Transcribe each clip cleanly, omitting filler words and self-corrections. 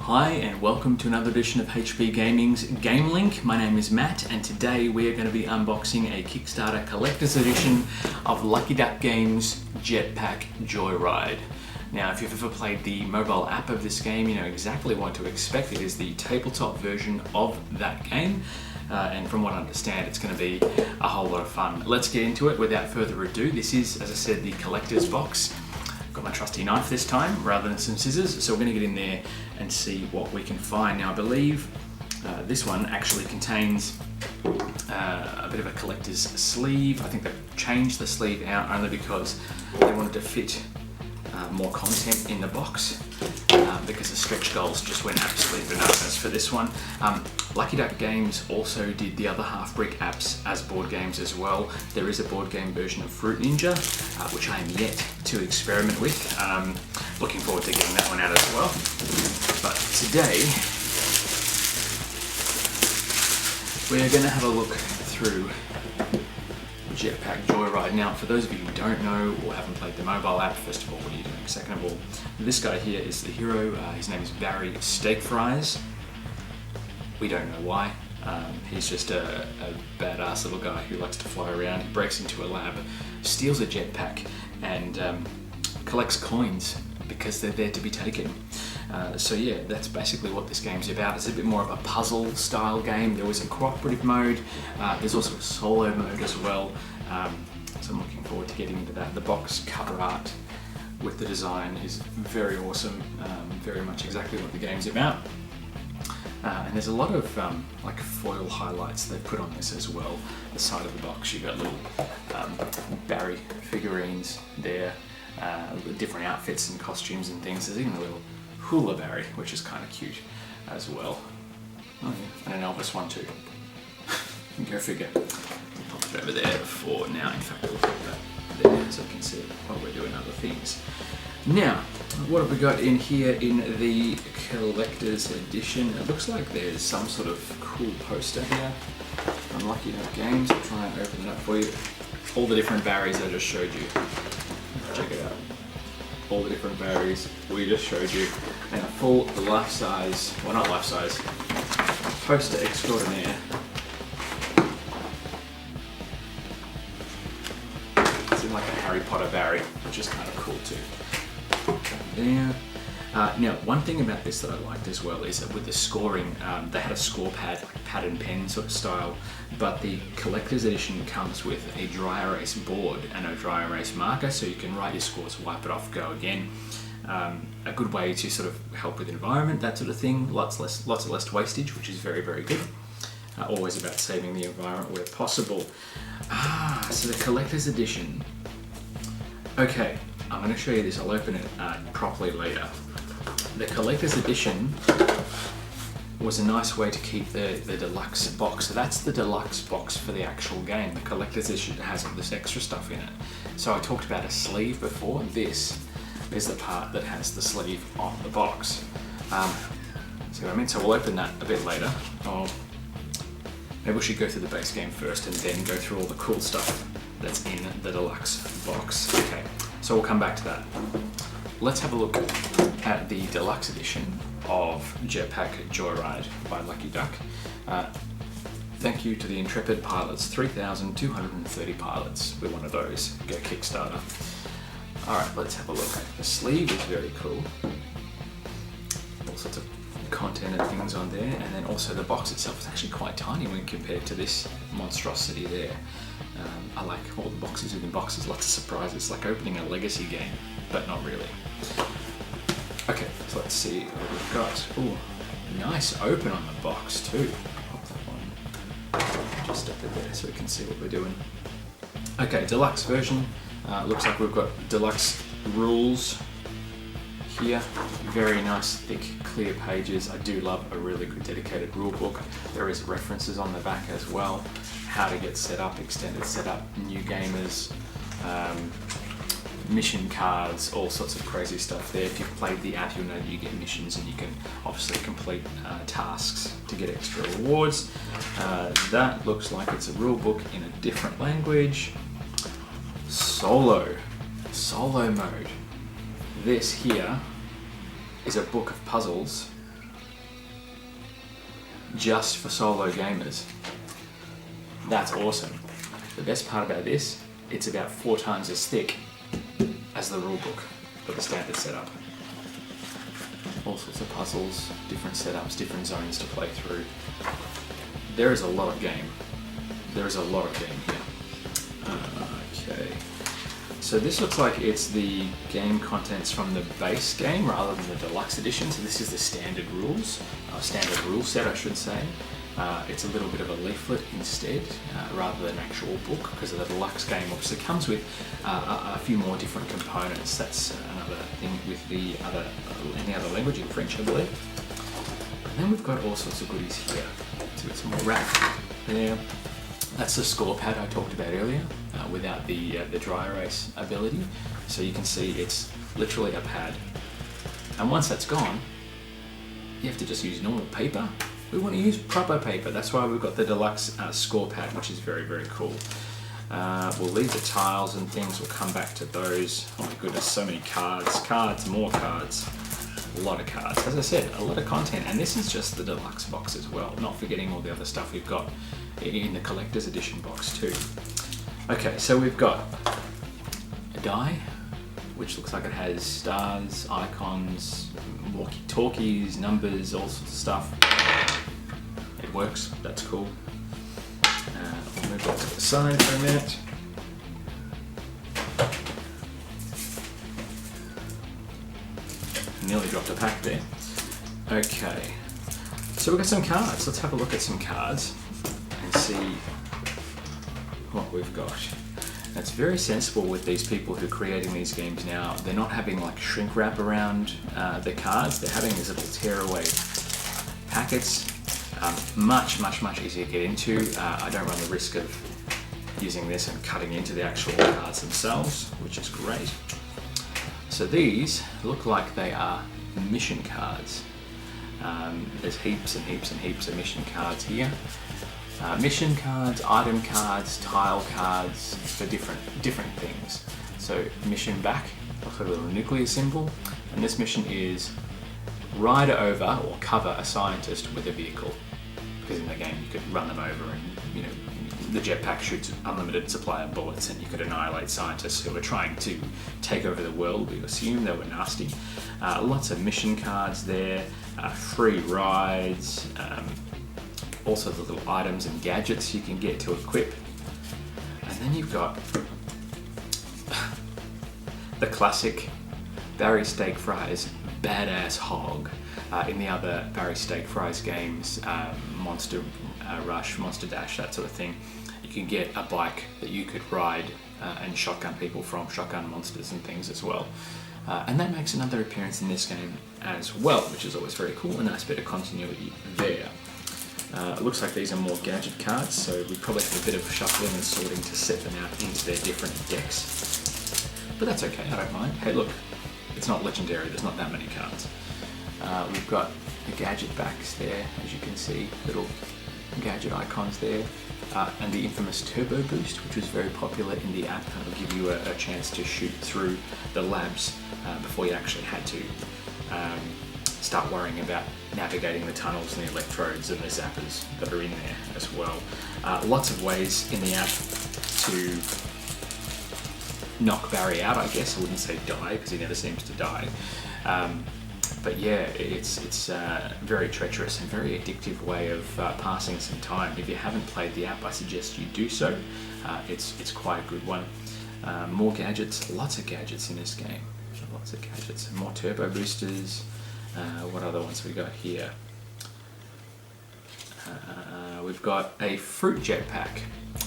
Hi and welcome to another edition of HB Gaming's GameLINK. My name is Matt and today we are going to be unboxing a Kickstarter collector's edition of Lucky Duck Games' Jetpack Joyride. Now if you've ever played the mobile app of this game, you know exactly what to expect. It is the tabletop version of that game. And from what I understand, it's going to be a whole lot of fun. Let's get into it without further ado. This is, as I said, the collector's box. Got my trusty knife this time rather than some scissors, so we're going to get in there and see what we can find. Now I believe this one actually contains a bit of a collector's sleeve. I think they've changed the sleeve out only because they wanted to fit more content in the box because the stretch goals just went absolutely bananas for this one. Lucky Duck Games also did the other Half Brick apps as board games as well. There is a board game version of Fruit Ninja, which I am yet to experiment with. Looking forward to getting that one out as well. But today, we're going to have a look through Jetpack Joyride. Now, for those of you who don't know or haven't played the mobile app, first of all, what are you doing? Second of all, this guy here is the hero. His name is Barry Steak Fries. We don't know why. He's just a badass little guy who likes to fly around. He breaks into a lab, steals a jetpack, and collects coins because they're there to be taken. So yeah, that's basically what this game's about. It's a bit more of a puzzle style game. There was a cooperative mode. There's also a solo mode as well. So I'm looking forward to getting into that. The box cover art with the design is very awesome. Very much exactly what the game's about. And there's a lot of like foil highlights they've put on this as well. The side of the box, you've got little Barry figurines there, different outfits and costumes and things. There's even a little hula Barry, which is kind of cute as well. Oh yeah, and an Elvis one too. Go figure. Pop it over there for now. In fact, we'll put that there so you can see while we're doing other things. Now, what have we got in here in the collector's edition? It looks like there's some sort of cool poster here from Lucky Duck Games. I'll try and open it up for you. All the different Barrys I just showed you. Check it out. All the different Barrys we just showed you. And a full life-size, well not life-size, poster extraordinaire. It's in like a Harry Potter Barry, which is kind of cool too. There. Now, one thing about this that I liked as well is that with the scoring, they had a score pad, like pad and pen sort of style, but the collector's edition comes with a dry erase board and a dry erase marker, so you can write your scores, wipe it off, go again. A good way to sort of help with the environment, that sort of thing. Lots less wastage, which is very, very good. Always about saving the environment where possible. So the collector's edition. Okay. I'm going to show you this, I'll open it properly later. The collector's edition was a nice way to keep the deluxe box. So that's the deluxe box for the actual game. The collector's edition has all this extra stuff in it. So I talked about a sleeve before. This is the part that has the sleeve on the box. See what I mean? So we'll open that a bit later. Or maybe we should go through the base game first and then go through all the cool stuff that's in the deluxe box. Okay. So we'll come back to that. Let's have a look at the deluxe edition of Jetpack Joyride by Lucky Duck. Thank you to the intrepid pilots, 3,230 pilots. We're one of those. Go Kickstarter. Alright, let's have a look. The sleeve is very cool. All sorts of content and things on there, and then also the box itself is actually quite tiny when compared to this monstrosity there. I like all the boxes within boxes, lots of surprises, like opening a legacy game, but not really. Okay, so let's see what we've got. Ooh, nice open on the box too. Pop that one just up there so we can see what we're doing. Okay, deluxe version. Looks like we've got deluxe rules here. Very nice, thick, clear pages. I do love a really good dedicated rule book. There is references on the back as well. How to get set up, extended setup, new gamers, mission cards, all sorts of crazy stuff there. If you've played the app, you'll know you get missions and you can obviously complete tasks to get extra rewards. That looks like it's a rule book in a different language. Solo mode. This here is a book of puzzles just for solo gamers. That's awesome. The best part about this, it's about 4 times as thick as the rulebook for the standard setup. All sorts of puzzles, different setups, different zones to play through. There is a lot of game. There is a lot of game here. Okay. So this looks like it's the game contents from the base game rather than the deluxe edition. So this is the standard rules, standard rule set I should say. It's a little bit of a leaflet instead, rather than an actual book, because the deluxe game obviously comes with a few more different components. That's another thing with the other, any other language, in French I believe. And then we've got all sorts of goodies here. So we've got some more wrap there. That's the score pad I talked about earlier, without the dry erase ability. So you can see it's literally a pad. And once that's gone, you have to just use normal paper. We want to use proper paper. That's why we've got the deluxe score pad, which is very, very cool. We'll leave the tiles and things. We'll come back to those. Oh my goodness, so many cards, more cards. A lot of cards. As I said, a lot of content. And this is just the deluxe box as well, not forgetting all the other stuff we've got in the collector's edition box too. Okay, so we've got a die, which looks like it has stars, icons, walkie-talkies, numbers, all sorts of stuff. It works, that's cool. We'll move that to the side for a minute. Nearly dropped a pack there. Okay, so we've got some cards. Let's have a look at some cards and see what we've got. It's very sensible with these people who are creating these games now. They're not having like shrink wrap around the cards. They're having these little tearaway packets. Much easier to get into. I don't run the risk of using this and cutting into the actual cards themselves, which is great. So these look like they are mission cards. There's heaps and heaps and heaps of mission cards here. Mission cards, item cards, tile cards for different things. So mission back, looks like a little nuclear symbol, and this mission is ride over or cover a scientist with a vehicle. Because in the game you could run them over and, you know, the jetpack shoots unlimited supply of bullets and you could annihilate scientists who are trying to take over the world. We assume they were nasty. Lots of mission cards there, free rides, all sorts of little items and gadgets you can get to equip. And then you've got the classic Barry Steak Fries badass hog. In the other Barry Steak Fries games, Monster Rush, Monster Dash, that sort of thing, you can get a bike that you could ride and shotgun people from, shotgun monsters and things as well. And that makes another appearance in this game as well, which is always very cool, a nice bit of continuity there. It looks like these are more gadget cards, so we probably have a bit of shuffling and sorting to set them out into their different decks. But that's okay, I don't mind. Hey look, it's not legendary, there's not that many cards. We've got the gadget backs there, as you can see, little gadget icons there. And the infamous Turbo Boost, which was very popular in the app. It'll give you a chance to shoot through the labs before you actually had to start worrying about navigating the tunnels and the electrodes and the zappers that are in there as well. Lots of ways in the app to knock Barry out, I guess. I wouldn't say die, because he never seems to die. But yeah, it's very treacherous and very addictive way of passing some time. If you haven't played the app, I suggest you do so. It's quite a good one. More gadgets, lots of gadgets in this game. Lots of gadgets, more turbo boosters. What other ones we got here? We've got a fruit jetpack.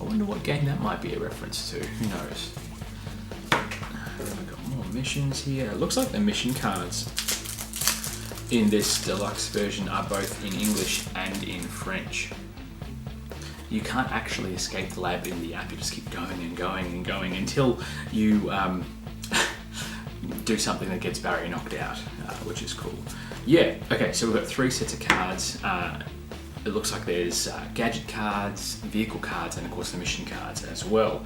I wonder what game that might be a reference to. Who knows? We've got more missions here. It looks like the mission cards in this deluxe version are both in English and in French. You can't actually escape the lab in the app, you just keep going and going and going until you do something that gets Barry knocked out, which is cool. Yeah, okay, so we've got 3 sets of cards. It looks like there's gadget cards, vehicle cards, and of course the mission cards as well.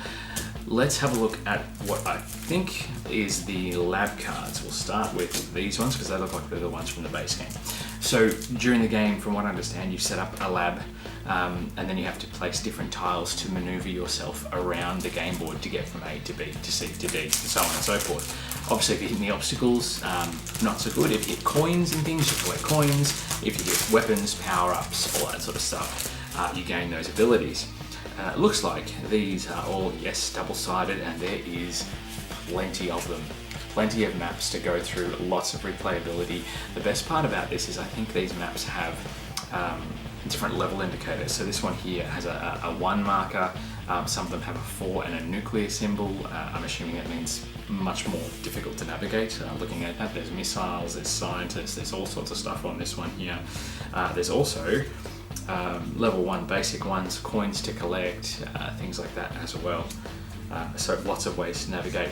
let's have a look at what I think is the lab cards. We'll start with these ones because they look like they're the ones from the base game. So during the game, from what I understand, you set up a lab and then you have to place different tiles to maneuver yourself around the game board to get from A to B to C to D and so on and so forth. Obviously, if you hit the obstacles, not so good. If you hit coins and things, you collect coins. If you hit weapons, power-ups, all that sort of stuff, you gain those abilities. It looks like these are all, yes, double-sided, and there is plenty of them. Plenty of maps to go through, lots of replayability. The best part about this is I think these maps have different level indicators. So this one here has a 1 marker, some of them have a 4 and a nuclear symbol. I'm assuming that means much more difficult to navigate. Looking at that, there's missiles, there's scientists, there's all sorts of stuff on this one here. There's also level 1 basic ones, coins to collect, things like that as well. So lots of ways to navigate.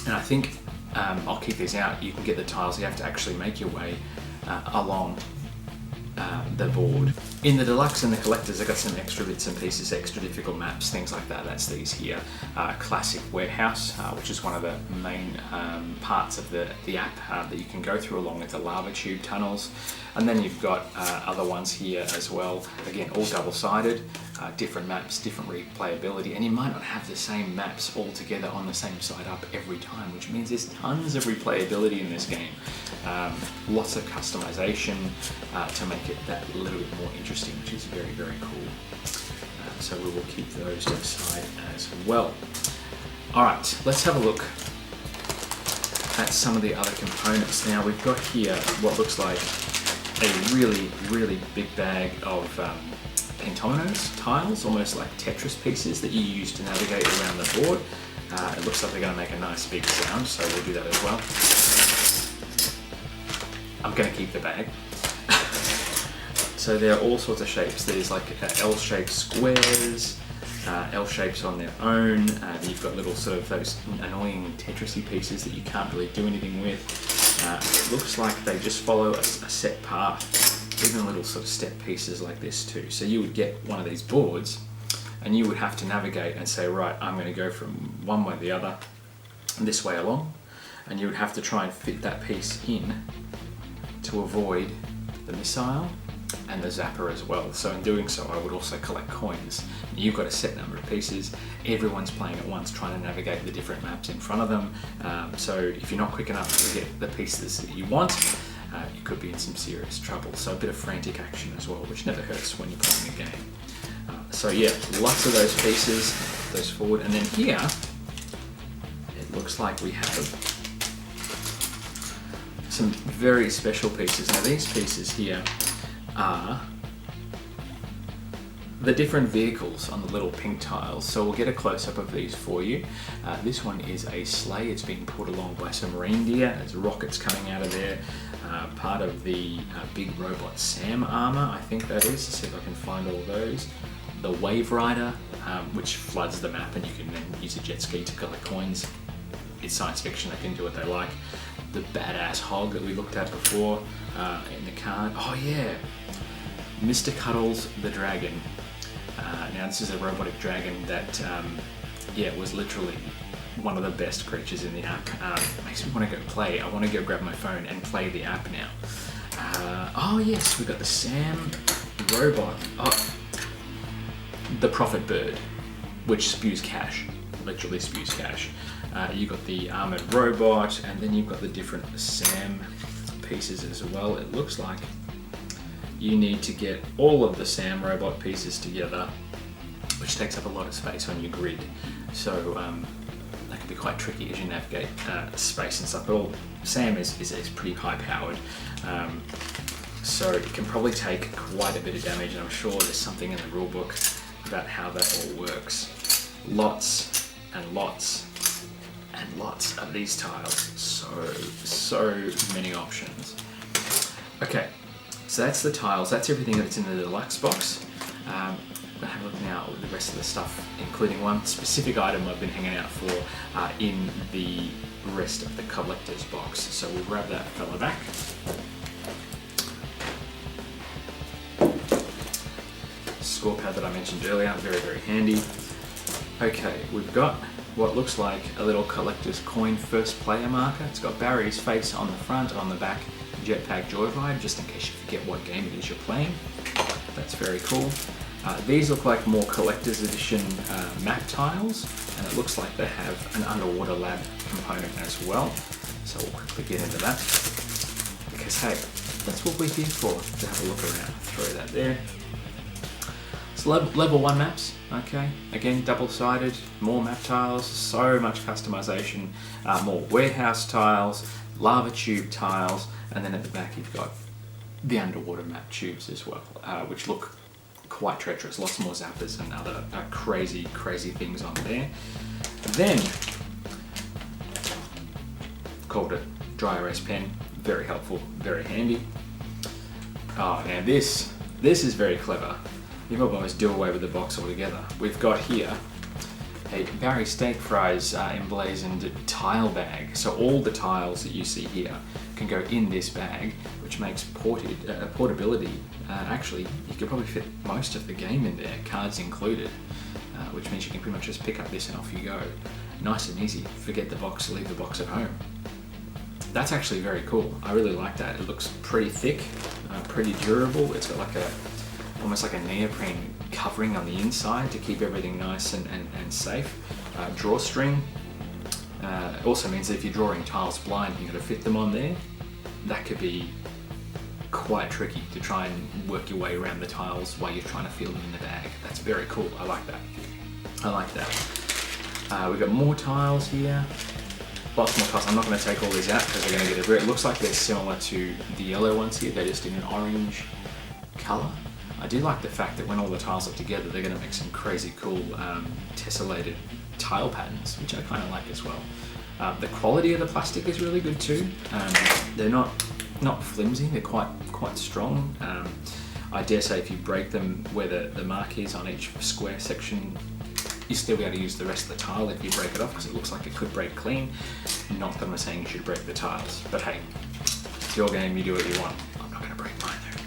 And I think I'll keep these out. You can get the tiles, you have to actually make your way along the board. In the deluxe and the collectors, I got some extra bits and pieces, extra difficult maps, things like that. That's these here. Classic warehouse, which is one of the main parts of the app that you can go through, along with the lava tube tunnels. And then you've got other ones here as well. Again, all double-sided, different maps, different replayability, and you might not have the same maps all together on the same side up every time, which means there's tons of replayability in this game. Lots of customization to make it that little bit more interesting, which is very, very cool. So we will keep those to the side as well. All right, let's have a look at some of the other components. Now we've got here what looks like a really, really big bag of pentominoes, tiles, almost like Tetris pieces that you use to navigate around the board. It looks like they're going to make a nice big sound, so we'll do that as well. I'm going to keep the bag. So there are all sorts of shapes. There's like L-shaped squares, L-shapes on their own. You've got little sort of those annoying Tetris-y pieces that you can't really do anything with. It looks like they just follow a set path, even little sort of step pieces like this too. So you would get one of these boards and you would have to navigate and say, right, I'm going to go from one way or the other, this way along, and you would have to try and fit that piece in to avoid the missile and the zapper as well. So in doing so, I would also collect coins. You've got a set number of pieces. Everyone's playing at once, trying to navigate the different maps in front of them. So if you're not quick enough to get the pieces that you want, you could be in some serious trouble. So a bit of frantic action as well, which never hurts when you're playing a game. So yeah, lots of those pieces, those forward. And then here, it looks like we have some very special pieces. Now these pieces here are the different vehicles on the little pink tiles. So we'll get a close-up of these for you. This one is a sleigh. It's being pulled along by some reindeer. There's rockets coming out of there. Part of the big robot Sam armor, I think that is. Let's see if I can find all those. The Wave Rider, which floods the map, and you can then use a jet ski to collect coins. It's science fiction, they can do what they like. The badass hog that we looked at before in the card. Oh yeah, Mr. Cuddles the dragon. Now this is a robotic dragon that was literally one of the best creatures in the app. Makes me want to go play. I want to go grab my phone and play the app now. Oh yes, we've got the Sam robot. Oh, the Prophet Bird, which spews cash. Literally spews cash. You've got the armored robot, and then you've got the different Sam pieces as well. It looks like you need to get all of the Sam robot pieces together, which takes up a lot of space on your grid. So that can be quite tricky as you navigate space and stuff. But Sam is pretty high powered, so it can probably take quite a bit of damage, and I'm sure there's something in the rulebook about how that all works. Lots and lots and lots of these tiles. So many options. Okay, so that's the tiles. That's everything that's in the deluxe box. I'm gonna have a look now at the rest of the stuff, including one specific item I've been hanging out for in the rest of the collector's box. So we'll grab that fella back. Score pad that I mentioned earlier, very, very handy. Okay, we've got what looks like a little collector's coin first player marker. It's got Barry's face on the front, on the back, Jetpack Joyride, just in case you forget what game it is you're playing. That's very cool. These look like more collector's edition map tiles, and it looks like they have an underwater lab component as well. So we'll quickly get into that, because hey, that's what we're here for, to have a look around. Throw that there. It's level 1 maps, okay? Again, double-sided, more map tiles, so much customization, more warehouse tiles, lava tube tiles, and then at the back you've got the underwater map tubes as well, which look quite treacherous. Lots more zappers and other crazy things on there. Then, called it dry erase pen, very helpful, very handy. Oh, now this is very clever. You can almost do away with the box altogether. We've got here a Barry Steak Fries emblazoned tile bag. So all the tiles that you see here can go in this bag, which makes portability. Actually, you could probably fit most of the game in there, cards included, which means you can pretty much just pick up this and off you go. Nice and easy. Forget the box, leave the box at home. That's actually very cool. I really like that. It looks pretty thick, pretty durable. It's got like almost like a neoprene covering on the inside to keep everything nice and safe. Drawstring also means that if you're drawing tiles blind, you've got to fit them on there. That could be quite tricky to try and work your way around the tiles while you're trying to feel them in the bag. That's very cool. I like that. I like that. We've got more tiles here. Lots more tiles. I'm not going to take all these out because they're going to get everywhere. It looks like they're similar to the yellow ones here. They're just in an orange colour. I do like the fact that when all the tiles are together, they're going to make some crazy cool tessellated tile patterns, which I kind of like as well. The quality of the plastic is really good too. They're not flimsy, they're quite strong. I dare say if you break them where the mark is on each square section, you still be able to use the rest of the tile if you break it off, because it looks like it could break clean. Not that I'm saying you should break the tiles, but hey, it's your game, you do what you want. I'm not going to break mine though.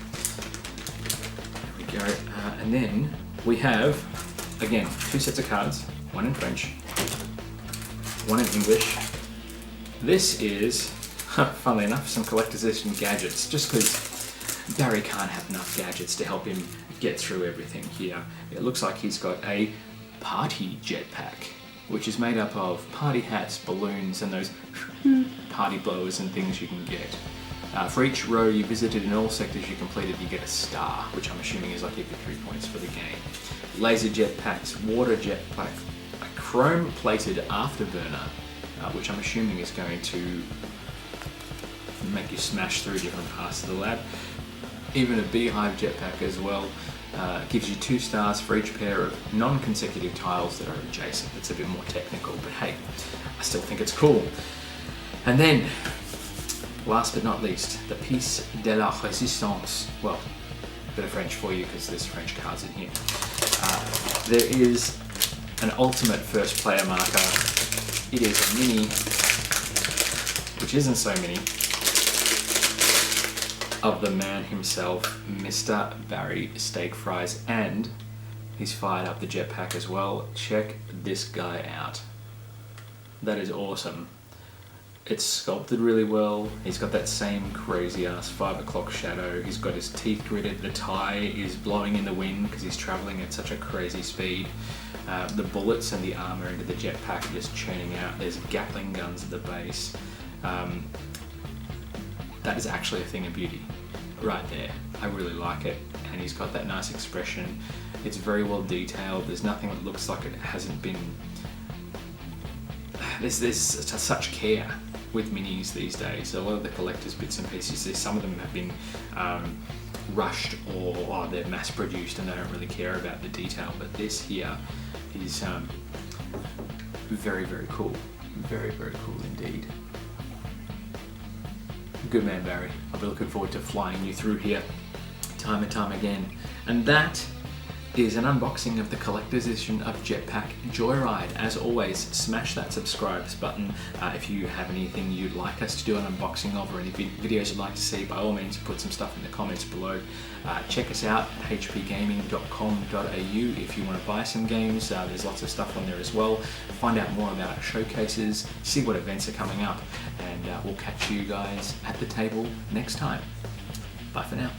There we go. And then we have, again, 2 sets of cards, one in French, one in English. This is, funnily enough, some collector's edition gadgets, just because Barry can't have enough gadgets to help him get through everything here. It looks like he's got a party jetpack, which is made up of party hats, balloons, and those party blowers and things you can get. For each row you visited in all sectors you completed, you get a star, which I'm assuming is like your victory points for the game. Laser jetpacks, water jetpack, a chrome-plated afterburner, which I'm assuming is going to make you smash through different parts of the lab. Even a beehive jetpack as well. Gives you 2 stars for each pair of non-consecutive tiles that are adjacent. It's a bit more technical, but hey, I still think it's cool. And then, last but not least, the pièce de la résistance. Well, a bit of French for you because there's French cards in here. There is an ultimate first player marker. It is a mini, which isn't so mini, of the man himself, Mr. Barry Steak Fries, and he's fired up the jetpack as well. Check this guy out. That is awesome. It's sculpted really well. He's got that same crazy ass 5 o'clock shadow. He's got his teeth gritted. The tie is blowing in the wind because he's traveling at such a crazy speed. The bullets and the armor into the jetpack are just churning out. There's Gatling guns at the base. That is actually a thing of beauty right there. I really like it, and he's got that nice expression. It's very well detailed. There's nothing that looks like it hasn't been... There's such care with minis these days. A lot of the collector's bits and pieces, some of them have been rushed or they're mass produced and they don't really care about the detail, but this here is very, very cool. Very, very cool indeed. Good man, Barry. I'll be looking forward to flying you through here time and time again. And that is an unboxing of the collector's edition of Jetpack Joyride. As always, smash that subscribe button. If you have anything you'd like us to do an unboxing of, or any videos you'd like to see, by all means put some stuff in the comments below. Check us out at hpgaming.com.au if you want to buy some games. There's lots of stuff on there as well. Find out more about our showcases, see what events are coming up, and we'll catch you guys at the table next time. Bye for now.